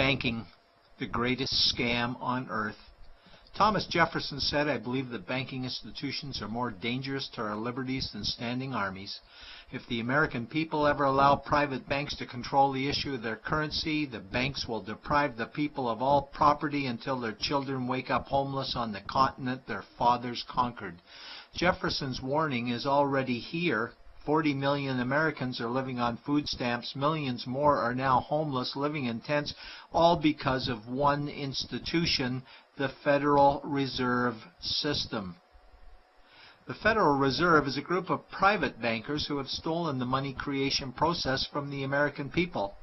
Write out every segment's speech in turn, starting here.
Banking, the greatest scam on earth. Thomas Jefferson said, "I believe that banking institutions are more dangerous to our liberties than standing armies. If the American people ever allow private banks to control the issue of their currency, the banks will deprive the people of all property until their children wake up homeless on the continent their fathers conquered." Jefferson's warning is already here. 40 million Americans are living on food stamps. Millions more are now homeless, living in tents, all because of one institution, the Federal Reserve System. The Federal Reserve is a group of private bankers who have stolen the money creation process from the American people.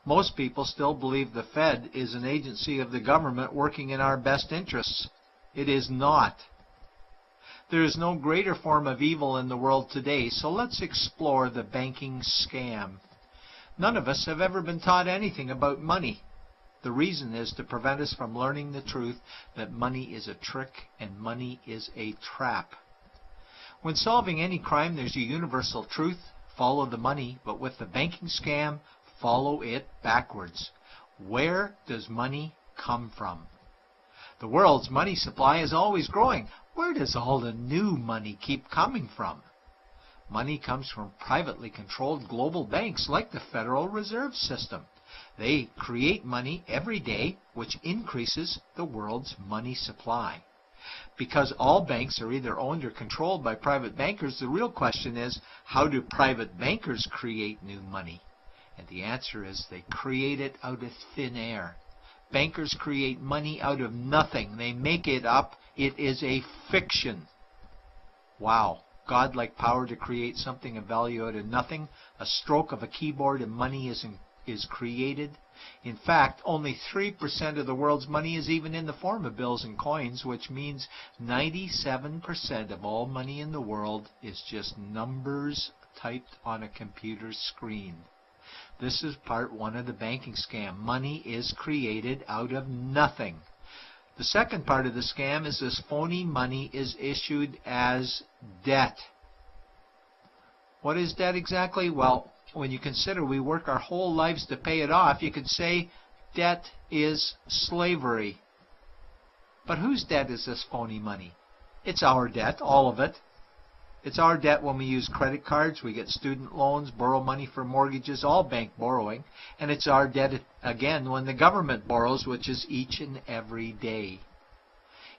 Most people still believe the Fed is an agency of the government working in our best interests. It is not. There is no greater form of evil in the world today, so let's explore the banking scam. None of us have ever been taught anything about money. The reason is to prevent us from learning the truth that money is a trick and money is a trap. When solving any crime, there's a universal truth: follow the money, but with the banking scam, follow it backwards. Where does money come from? The world's money supply is always growing. Where does all the new money keep coming from? Money comes from privately controlled global banks like the Federal Reserve System. They create money every day, which increases the world's money supply. Because all banks are either owned or controlled by private bankers, the real question is, how do private bankers create new money? And the answer is they create it out of thin air. Bankers create money out of nothing. They make it up. It is a fiction. Wow. Godlike power to create something of value out of nothing. A stroke of a keyboard and money is created. In fact, only 3% of the world's money is even in the form of bills and coins, which means 97% of all money in the world is just numbers typed on a computer screen. This is part one of the banking scam. Money is created out of nothing. The second part of the scam is this phony money is issued as debt. What is debt exactly? Well, when you consider we work our whole lives to pay it off, you could say debt is slavery. But whose debt is this phony money? It's our debt, all of it. It's our debt when we use credit cards, we get student loans, borrow money for mortgages, all bank borrowing. And it's our debt again when the government borrows, which is each and every day.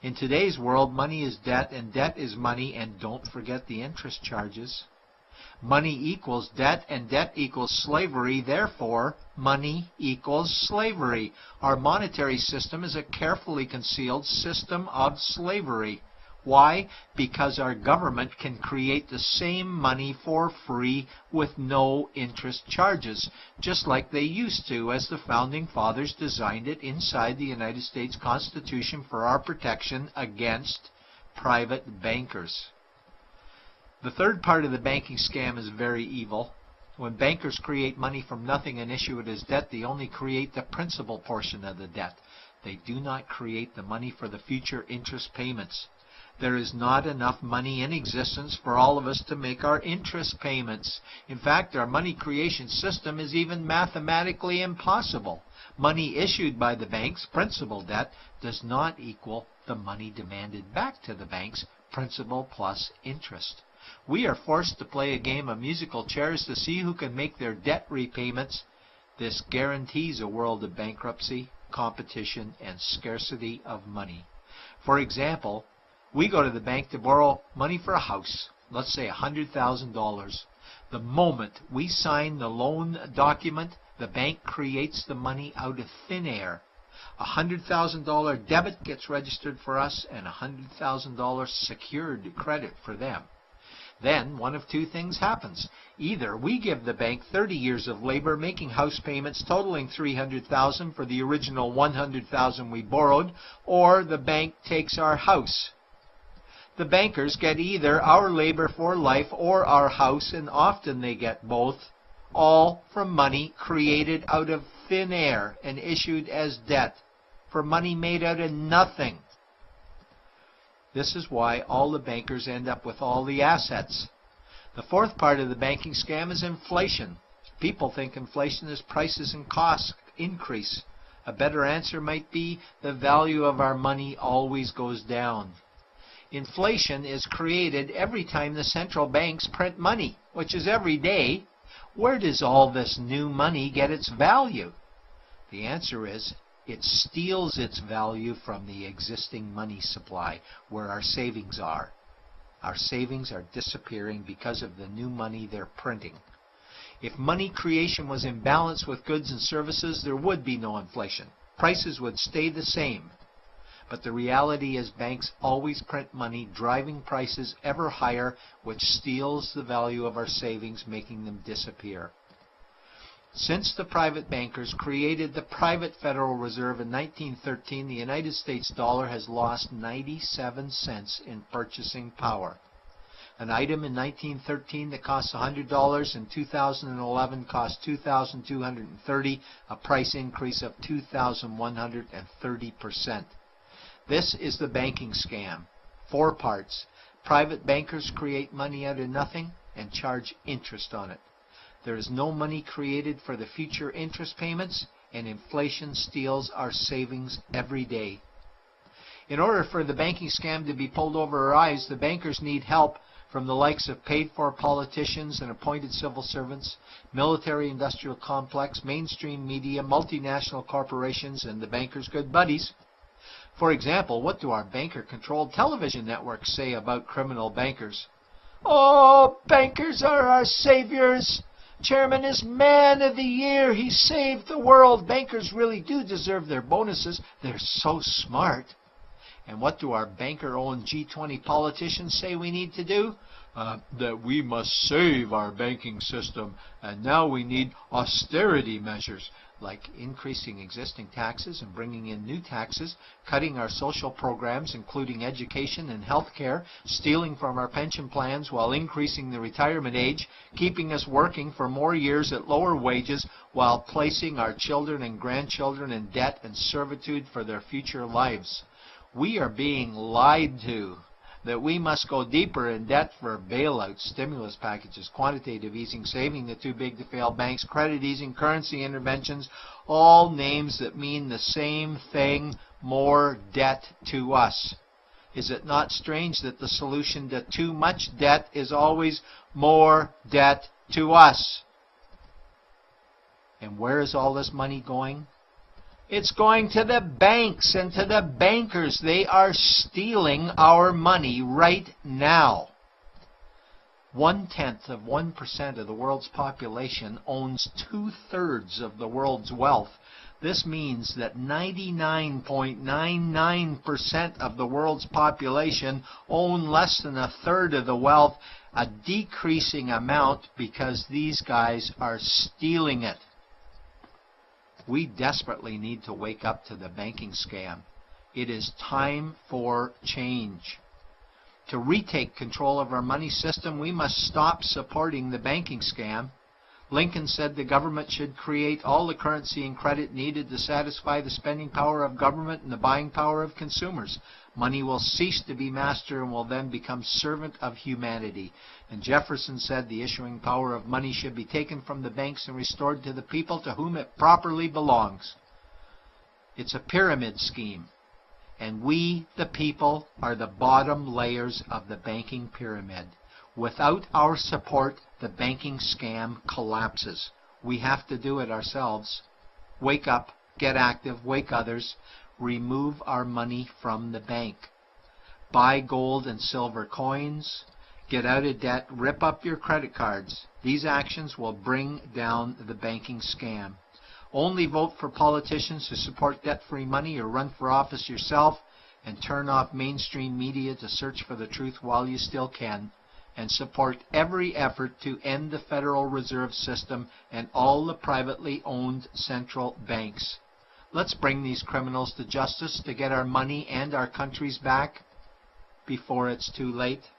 In today's world, money is debt and debt is money, and don't forget the interest charges. Money equals debt and debt equals slavery, therefore money equals slavery. Our monetary system is a carefully concealed system of slavery. Why? Because our government can create the same money for free with no interest charges, just like they used to, as the Founding Fathers designed it inside the United States Constitution for our protection against private bankers. The third part of the banking scam is very evil. When bankers create money from nothing and issue it as debt, they only create the principal portion of the debt. They do not create the money for the future interest payments. There is not enough money in existence for all of us to make our interest payments. In fact, our money creation system is even mathematically impossible. Money issued by the banks, principal debt, does not equal the money demanded back to the banks, principal plus interest. We are forced to play a game of musical chairs to see who can make their debt repayments. This guarantees a world of bankruptcy, competition, and scarcity of money. For example, we go to the bank to borrow money for a house, let's say $100,000. The moment we sign the loan document, the bank creates the money out of thin air. A $100,000 debit gets registered for us and a $100,000 secured credit for them. Then one of two things happens. Either we give the bank 30 years of labor making house payments totaling $300,000 for the original $100,000 we borrowed, or the bank takes our house. The bankers get either our labor for life or our house, and often they get both, all from money created out of thin air and issued as debt, for money made out of nothing. This is why all the bankers end up with all the assets. The fourth part of the banking scam is inflation. People think inflation is prices and costs increase. A better answer might be the value of our money always goes down. Inflation is created every time the central banks print money, which is every day. Where does all this new money get its value? The answer is it steals its value from the existing money supply, where our savings are. Our savings are disappearing because of the new money they're printing. If money creation was in balance with goods and services, there would be no inflation. Prices would stay the same. But the reality is banks always print money, driving prices ever higher, which steals the value of our savings, making them disappear. Since the private bankers created the private Federal Reserve in 1913, the United States dollar has lost 97 cents in purchasing power. An item in 1913 that cost $100 in 2011 cost $2,230, a price increase of 2,130%. This is the banking scam. 4 parts. Private bankers create money out of nothing and charge interest on it. There is no money created for the future interest payments, and inflation steals our savings every day. In order for the banking scam to be pulled over our eyes, the bankers need help from the likes of paid-for politicians and appointed civil servants, military-industrial complex, mainstream media, multinational corporations, and the bankers' good buddies. For example, what do our banker-controlled television networks say about criminal bankers? "Oh, bankers are our saviors. Chairman is man of the year. He saved the world. Bankers really do deserve their bonuses. They're so smart." And what do our banker-owned G20 politicians say we need to do? That we must save our banking system, and now we need austerity measures, like increasing existing taxes and bringing in new taxes, cutting our social programs, including education and health care, stealing from our pension plans while increasing the retirement age, keeping us working for more years at lower wages while placing our children and grandchildren in debt and servitude for their future lives. We are being lied to that we must go deeper in debt for bailouts, stimulus packages, quantitative easing, saving the too big to fail banks, credit easing, currency interventions, all names that mean the same thing, more debt to us. Is it not strange that the solution to too much debt is always more debt to us? And where is all this money going? It's going to the banks and to the bankers. They are stealing our money right now. 0.1% of the world's population owns 2/3 of the world's wealth. This means that 99.99% of the world's population own less than 1/3 of the wealth, a decreasing amount because these guys are stealing it. We desperately need to wake up to the banking scam. It is time for change. To retake control of our money system, we must stop supporting the banking scam. Lincoln said the government should create all the currency and credit needed to satisfy the spending power of government and the buying power of consumers. Money will cease to be master and will then become servant of humanity. And Jefferson said the issuing power of money should be taken from the banks and restored to the people to whom it properly belongs. It's a pyramid scheme. And we, the people, are the bottom layers of the banking pyramid. Without our support, the banking scam collapses. We have to do it ourselves. Wake up, get active, wake others. Remove our money from the bank. Buy gold and silver coins. Get out of debt. Rip up your credit cards. These actions will bring down the banking scam. Only vote for politicians who support debt-free money, or run for office yourself, and turn off mainstream media to search for the truth while you still can. And support every effort to end the Federal Reserve System and all the privately owned central banks. Let's bring these criminals to justice to get our money and our countries back before it's too late.